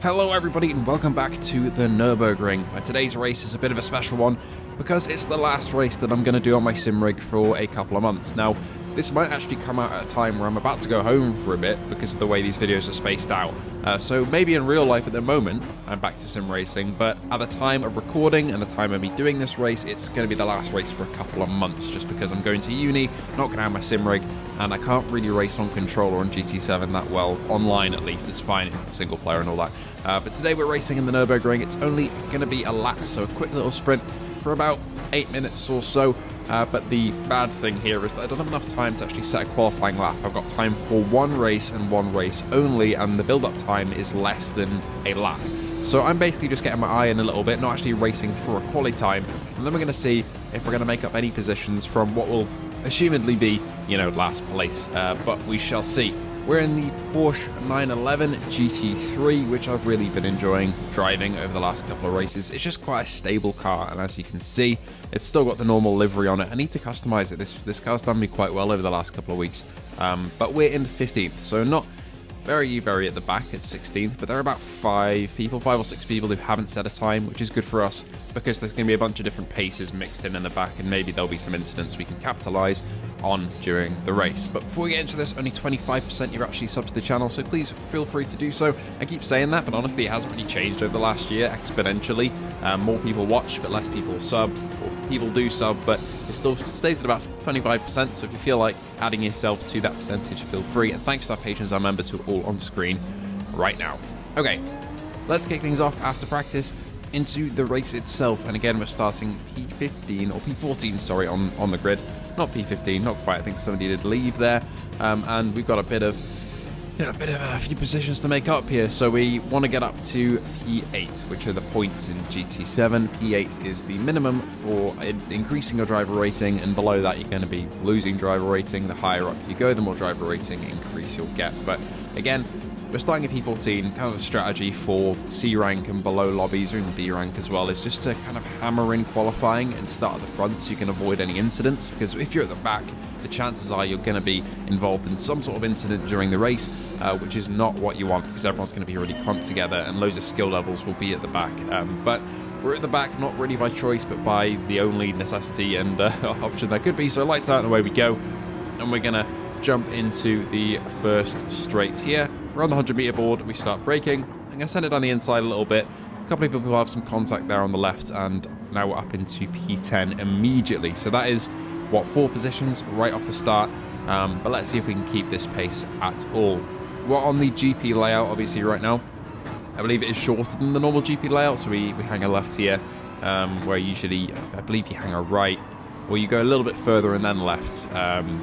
Hello everybody and welcome back to the Nurburgring. Today's race is a bit of a special one because it's the last race that I'm going to do on my sim rig for a couple of months. Now, this might actually come out at a time where I'm about to go home for a bit because of the way these videos are spaced out. So maybe in real life at the moment, I'm back to sim racing, but at the time of recording and the time of me doing this race, it's going to be the last race for a couple of months just because I'm going to uni, not going to have my sim rig, and I can't really race on controller on GT7 that well, online at least. It's fine, single player and all that. But today we're racing in the Nurburgring. It's only going to be a lap, so a quick little sprint for about 8 minutes or so. But the bad thing here is that I don't have enough time to actually set a qualifying lap. I've got time for one race and one race only, and the build-up time is less than a lap. So I'm basically just getting my eye in a little bit, not actually racing for a quali time, and then we're going to see if we're going to make up any positions from what will assumedly be, last place, but we shall see. We're in the Porsche 911 GT3, which I've really been enjoying driving over the last couple of races. It's just quite a stable car, and as you can see, it's still got the normal livery on it. I need to customize it. This car's done me quite well over the last couple of weeks, but we're in 15th, so not very at the back at 16th, but there are about 5 or 6 people who haven't set a time, which is good for us because there's going to be a bunch of different paces mixed in the back, and maybe there'll be some incidents we can capitalize on during the race. But before we get into this, only 25% you're actually subbed to the channel, so please feel free to do so. I keep saying that, but honestly it hasn't really changed over the last year exponentially. More people watch, but less people sub, or people do sub, but it still stays at about 25%, so if you feel like adding yourself to that percentage, feel free. And thanks to our patrons, our members who are all on screen right now. Okay, let's kick things off after practice into the race itself. And again, we're starting P15 or P14, sorry, on the grid. Not P15, not quite. I think somebody did leave there, and we've got a bit of a few positions to make up here. So we want to get up to P8, which are the points in GT7. P8 is the minimum for increasing your driver rating, and below that you're going to be losing driver rating. The higher up you go, the more driver rating increase you'll get. But again, we're starting at P14. Kind of the strategy for C rank and below lobbies, or even B rank as well, is just to kind of hammer in qualifying and start at the front so you can avoid any incidents, because if you're at the back, the chances are you're going to be involved in some sort of incident during the race, which is not what you want, because everyone's going to be really clumped together and loads of skill levels will be at the back. But we're at the back not really by choice, but by the only necessity and option there could be. So lights out and away we go, and we're going to jump into the first straight here. We're on the 100-meter board, we start braking. I'm going to send it down the inside a little bit. A couple of people have some contact there on the left, and now we're up into P10 immediately. So that is, 4 positions right off the start. But let's see if we can keep this pace at all. We're on the GP layout, obviously, right now. I believe it is shorter than the normal GP layout, so we hang a left here, where usually, I believe you hang a right, or you go a little bit further and then left.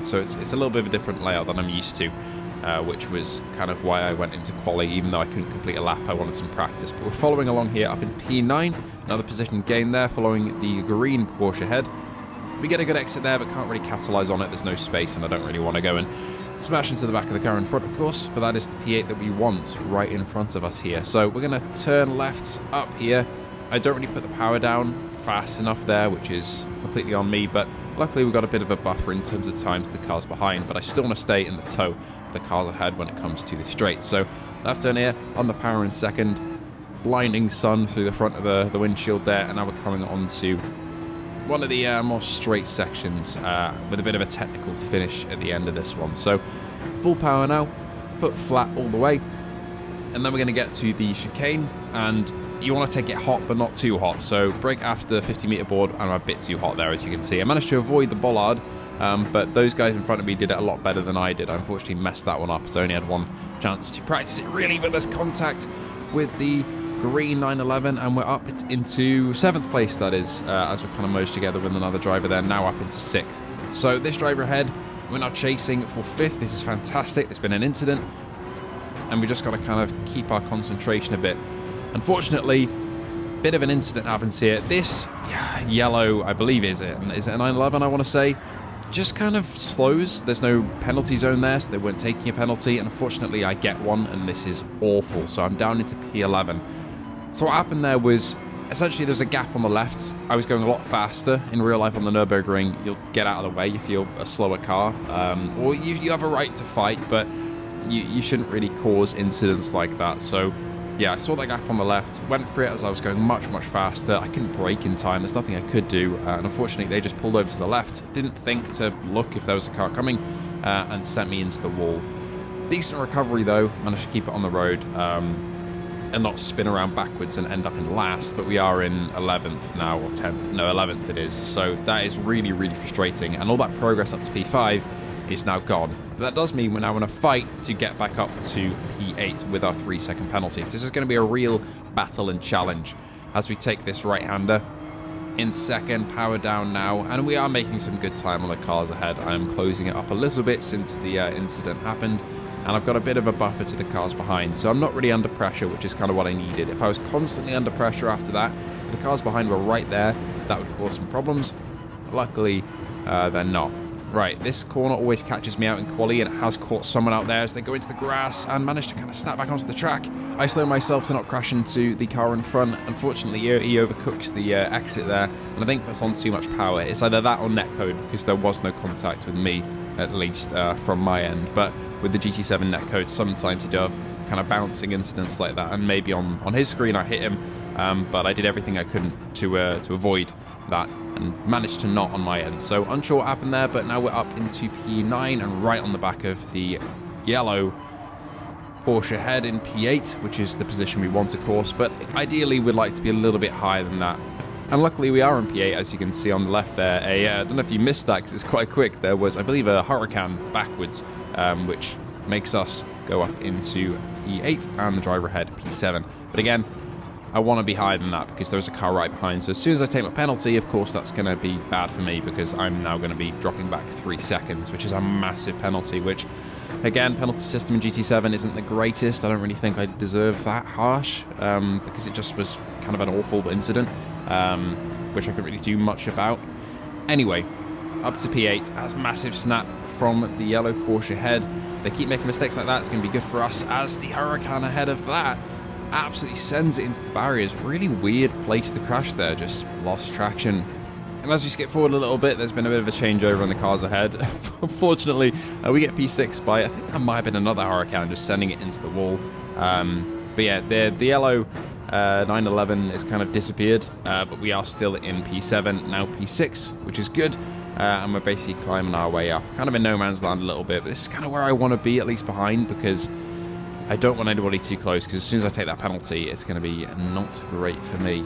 So it's a little bit of a different layout than I'm used to. Which was kind of why I went into quali. Even though I couldn't complete a lap, I wanted some practice. But we're following along here up in P9. Another position gain there, following the green Porsche ahead. We get a good exit there, but can't really capitalize on it. There's no space, and I don't really want to go and smash into the back of the car in front, of course. But that is the P8 that we want right in front of us here. So we're going to turn lefts up here. I don't really put the power down fast enough there, which is completely on me, but luckily we've got a bit of a buffer in terms of time to the cars behind, but I still want to stay in the tow of the cars ahead when it comes to the straight. So left turn here, on the power in second, blinding sun through the front of the windshield there, and now we're coming on to one of the more straight sections with a bit of a technical finish at the end of this one. So full power now, foot flat all the way, and then we're going to get to the chicane, and you want to take it hot but not too hot. So brake after the 50-meter board, and I'm a bit too hot there, as you can see. I managed to avoid the bollard, but those guys in front of me did it a lot better than I did. I unfortunately messed that one up, so I only had one chance to practice it really, but there's contact with the green 911, and we're up into 7th place, that is, as we kind of merged together with another driver there, now up into 6th. So this driver ahead, we're now chasing for 5th. This is fantastic. There's been an incident, and we just got to kind of keep our concentration a bit. Unfortunately, a bit of an incident happens here. This yellow, I believe, is it a 911, I want to say, just kind of slows. There's no penalty zone there, so they weren't taking a penalty, and unfortunately I get one, and this is awful. So I'm down into P11. So what happened there was, essentially there's a gap on the left. I was going a lot faster. In real life on the Nurburgring, you'll get out of the way if you're a slower car, or you have a right to fight, but you shouldn't really cause incidents like that. So yeah, I saw that gap on the left, went for it as I was going much, much faster. I couldn't brake in time. There's nothing I could do. And unfortunately, they just pulled over to the left. Didn't think to look if there was a car coming and sent me into the wall. Decent recovery, though. Managed to keep it on the road and not spin around backwards and end up in last. But we are in 11th now, or 10th. No, 11th it is. So that is really, really frustrating. And all that progress up to P5 is now gone. But that does mean we're now in a fight to get back up to P8 with our 3-second penalties. This is going to be a real battle and challenge as we take this right-hander in second, power down now, and we are making some good time on the cars ahead. I am closing it up a little bit since the incident happened, and I've got a bit of a buffer to the cars behind, so I'm not really under pressure, which is kind of what I needed. If I was constantly under pressure after that, if the cars behind were right there, that would cause some problems. Luckily, they're not. Right, this corner always catches me out in quali, and it has caught someone out there as they go into the grass and manage to kind of snap back onto the track. I slow myself to not crash into the car in front. Unfortunately, he overcooks the exit there, and I think puts on too much power. It's either that or netcode, because there was no contact with me, at least from my end. But with the GT7 netcode, sometimes you do have kind of bouncing incidents like that, and maybe on his screen I hit him, but I did everything I couldn't to avoid that, and managed to not on my end. So unsure what happened there, but now we're up into P9 and right on the back of the yellow Porsche head in P8, which is the position we want, of course, but ideally we'd like to be a little bit higher than that. And luckily we are in P8, as you can see on the left there. I don't know if you missed that because it's quite quick. There was, I believe, a Huracan backwards, which makes us go up into P8 and the driver ahead P7. But again, I want to be higher than that because there's a car right behind. So as soon as I take my penalty, of course, that's going to be bad for me because I'm now going to be dropping back 3 seconds, which is a massive penalty, which, again, penalty system in GT7 isn't the greatest. I don't really think I deserve that harsh because it just was kind of an awful incident, which I couldn't really do much about. Anyway, up to P8, has massive snap from the yellow Porsche head. They keep making mistakes like that. It's going to be good for us as the Huracan ahead of that absolutely sends it into the barriers. Really weird place to crash there, just lost traction. And as we skip forward a little bit, there's been a bit of a changeover on the cars ahead. Unfortunately, we get P6 by, I think that might have been another Huracan just sending it into the wall. But yeah, the yellow 911 is kind of disappeared, but we are still in P7, now P6, which is good. And we're basically climbing our way up. Kind of in no man's land a little bit, but this is kind of where I want to be, at least behind, because I don't want anybody too close, because as soon as I take that penalty, it's going to be not great for me.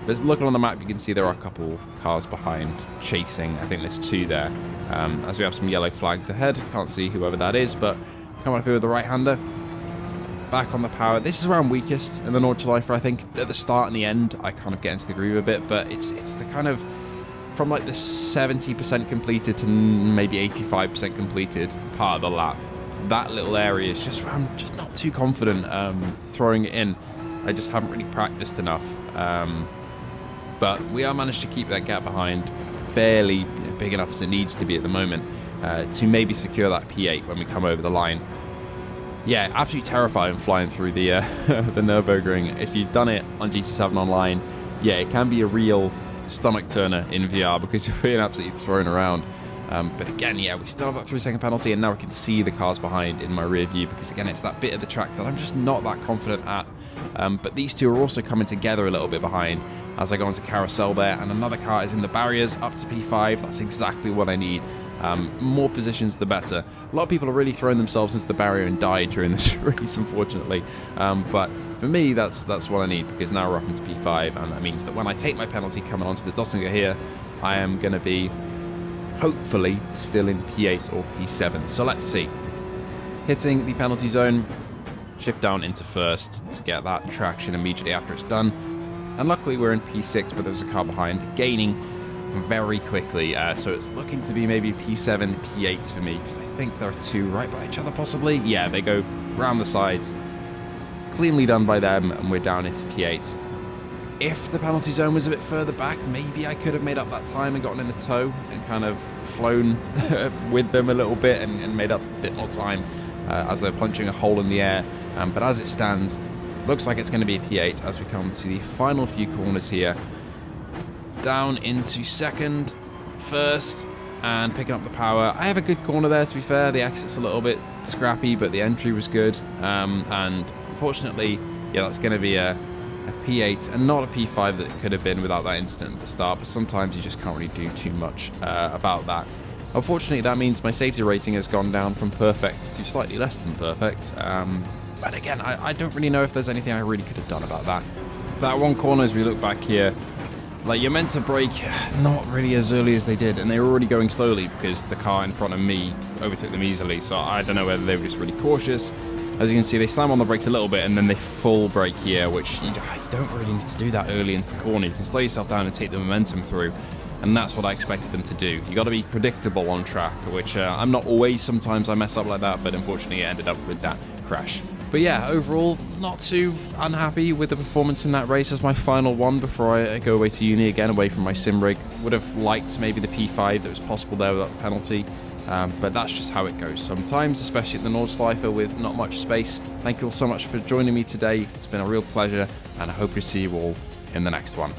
But looking on the map, you can see there are a couple cars behind chasing. I think there's 2 there. As we have some yellow flags ahead. Can't see whoever that is, but coming up here with the right-hander. Back on the power. This is where I'm weakest in the Nordschleifer, I think. At the start and the end, I kind of get into the groove a bit, but it's the kind of, from like the 70% completed to maybe 85% completed part of the lap. That little area is just where I'm just not too confident throwing it in. I just haven't really practiced enough. But we are managed to keep that gap behind fairly big enough as it needs to be at the moment to maybe secure that P8 when we come over the line. Yeah, absolutely terrifying flying through the the Nurburgring. If you've done it on GT7 Online, yeah, it can be a real stomach turner in VR because you're being absolutely thrown around. But again, yeah, we still have that 3-second penalty, and now I can see the cars behind in my rear view because, again, it's that bit of the track that I'm just not that confident at. But these two are also coming together a little bit behind as I go into carousel there, and another car is in the barriers up to P5. That's exactly what I need. More positions, the better. A lot of people are really throwing themselves into the barrier and died during this race, unfortunately. But for me, that's what I need because now we're up into P5, and that means that when I take my penalty coming onto the Dossinger here, I am going to be hopefully still in P8 or P7. So let's see. Hitting the penalty zone, shift down into first to get that traction immediately after it's done. And luckily we're in P6, but there's a car behind, gaining very quickly. So it's looking to be maybe P7, P8 for me, because I think there are 2 right by each other possibly. Yeah, they go round the sides. Cleanly done by them, and we're down into P8. If the penalty zone was a bit further back, maybe I could have made up that time and gotten in the tow and kind of flown with them a little bit and made up a bit more time as they're punching a hole in the air. But as it stands, looks like it's going to be a P8 as we come to the final few corners here. Down into second, first, and picking up the power. I have a good corner there, to be fair. The exit's a little bit scrappy, but the entry was good. And unfortunately, yeah, that's going to be a P8 and not a P5 that it could have been without that incident at the start, but sometimes you just can't really do too much about that. Unfortunately, that means my safety rating has gone down from perfect to slightly less than perfect, but again, I don't really know if there's anything I really could have done about that. That one corner, as we look back here, like, you're meant to brake not really as early as they did, and they were already going slowly because the car in front of me overtook them easily, so I don't know whether they were just really cautious. As you can see, they slam on the brakes a little bit, and then they full brake here, which you don't really need to do that early into the corner. You can slow yourself down and take the momentum through, and that's what I expected them to do. You got to be predictable on track, which I'm not always. Sometimes I mess up like that, but unfortunately it ended up with that crash. But yeah, overall, not too unhappy with the performance in that race as my final one before I go away to uni again, away from my sim rig. Would have liked maybe the P5 that was possible there without the penalty. But that's just how it goes sometimes, especially at the Nordschleife with not much space. Thank you all so much for joining me today. It's been a real pleasure, and I hope to see you all in the next one.